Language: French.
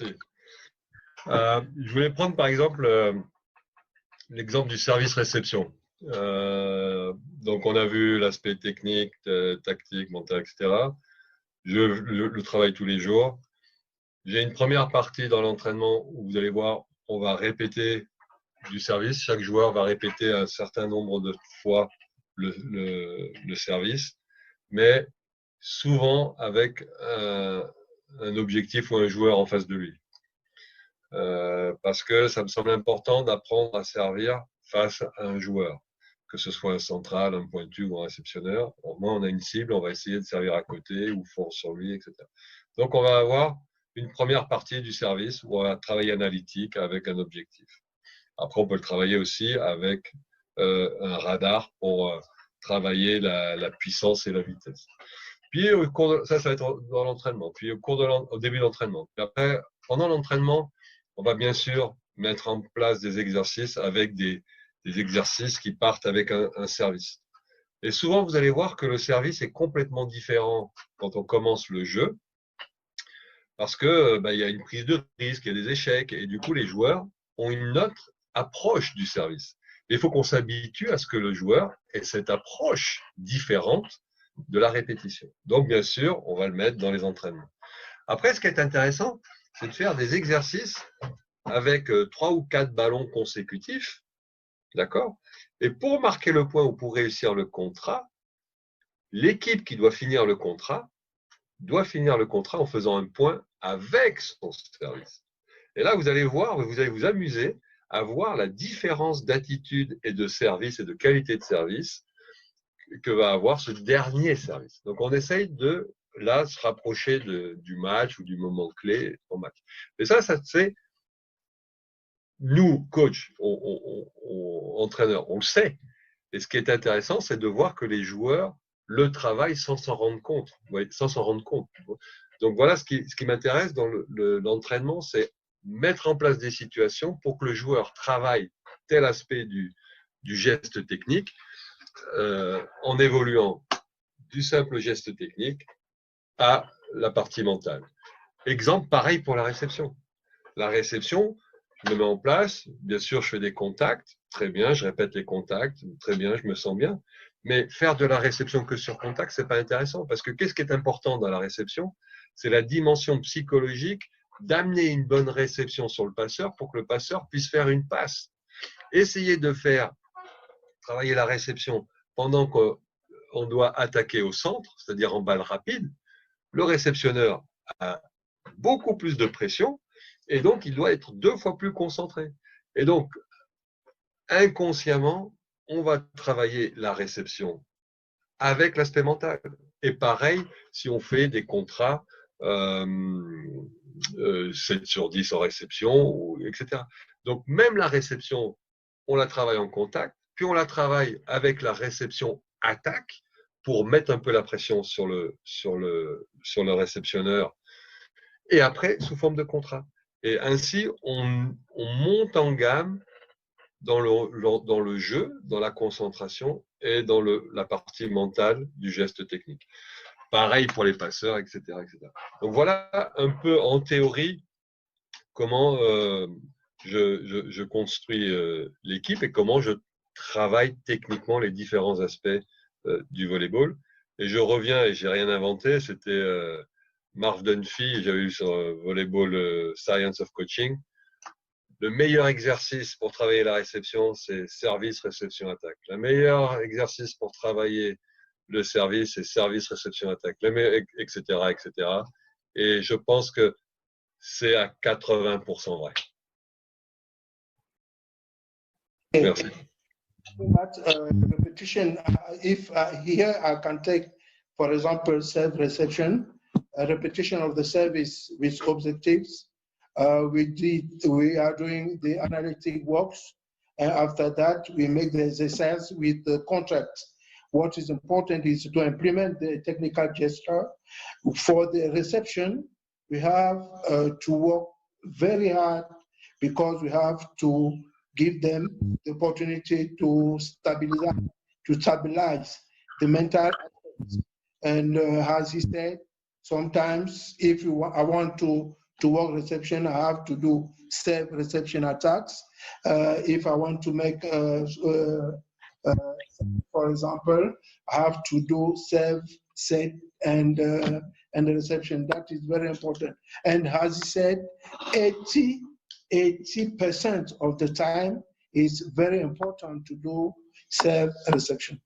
Merci. Je voulais prendre par exemple l'exemple du service réception. Donc, on a vu l'aspect technique, tactique, mental, etc. Je le travaille tous les jours. J'ai une première partie dans l'entraînement où vous allez voir, on va répéter du service. Chaque joueur va répéter un certain nombre de fois le service, mais souvent avec un objectif ou un joueur en face de lui. Parce que ça me semble important d'apprendre à servir face à un joueur, que ce soit un central, un pointu ou un réceptionneur. Au moins, on a une cible, on va essayer de servir à côté ou fort sur lui, etc. Donc, on va avoir une première partie du service où on va travailler analytique avec un objectif. Après, on peut le travailler aussi avec un radar pour travailler la puissance et la vitesse. Puis, ça va être dans l'entraînement. Puis, au début de l'entraînement. Puis après, pendant l'entraînement, on va bien sûr mettre en place des exercices avec des exercices qui partent avec un service. Et souvent, vous allez voir que le service est complètement différent quand on commence le jeu, parce que il y a une prise de risque, il y a des échecs, et du coup, les joueurs ont une autre approche du service. Il faut qu'on s'habitue à ce que le joueur ait cette approche différente de la répétition. Donc, bien sûr, on va le mettre dans les entraînements. Après, ce qui est intéressant, c'est de faire des exercices avec 3 ou 4 ballons consécutifs, d'accord? Et pour marquer le point ou pour réussir le contrat, l'équipe qui doit finir le contrat en faisant un point avec son service. Et là, vous allez voir, vous allez vous amuser à voir la différence d'attitude et de service et de qualité de service que va avoir ce dernier service. Donc, on essaye de, là, se rapprocher du match ou du moment clé au match. Et ça c'est nous, coach, entraîneurs, on le sait. Et ce qui est intéressant, c'est de voir que les joueurs le travaillent sans s'en rendre compte. Sans s'en rendre compte. Donc, voilà ce qui m'intéresse dans l'entraînement, c'est mettre en place des situations pour que le joueur travaille tel aspect du geste technique en évoluant du simple geste technique à la partie mentale. Exemple, pareil pour la réception. La réception, je me mets en place, bien sûr, je fais des contacts, très bien, je répète les contacts, très bien, je me sens bien. Mais faire de la réception que sur contact, c'est pas intéressant parce que qu'est-ce qui est important dans la réception? C'est la dimension psychologique d'amener une bonne réception sur le passeur pour que le passeur puisse faire une passe. Essayez de faire travailler la réception pendant qu'on doit attaquer au centre, c'est-à-dire en balle rapide. Le réceptionneur a beaucoup plus de pression et donc il doit être 2 fois plus concentré. Et donc, inconsciemment, on va travailler la réception avec l'aspect mental. Et pareil, si on fait des contrats 7 sur 10 en réception, etc. Donc, même la réception, on la travaille en contact, puis on la travaille avec la réception attaque pour mettre un peu la pression sur le réceptionneur et après sous forme de contrat. Et ainsi, on monte en gamme dans le jeu, dans la concentration et dans la partie mentale du geste technique. Pareil pour les passeurs, etc., etc. Donc voilà un peu en théorie comment je construis l'équipe et comment je travaille techniquement les différents aspects du volleyball. Et je reviens, et j'ai rien inventé, c'était Marv Dunphy, j'avais lu sur Volleyball Science of Coaching. Le meilleur exercice pour travailler la réception, c'est service, réception, attaque. Le meilleur exercice pour travailler le service, c'est service, réception, attaque, etc., etc. Et je pense que c'est à 80% vrai. Merci. Repetition, if here I can take, for example, serve reception, a repetition of the service with objectives. We are doing the analytic works, and after that, we make the exercise with the contract. What is important is to implement the technical gesture. For the reception, we have to work very hard because we have to give them the opportunity to stabilize the mental aspects. And as he said, sometimes if I want to to work reception, I have to do serve reception attacks. If I want to make, for example, I have to do serve, set, and the reception. That is very important. And as he said, 80% of the time is very important to do serve reception.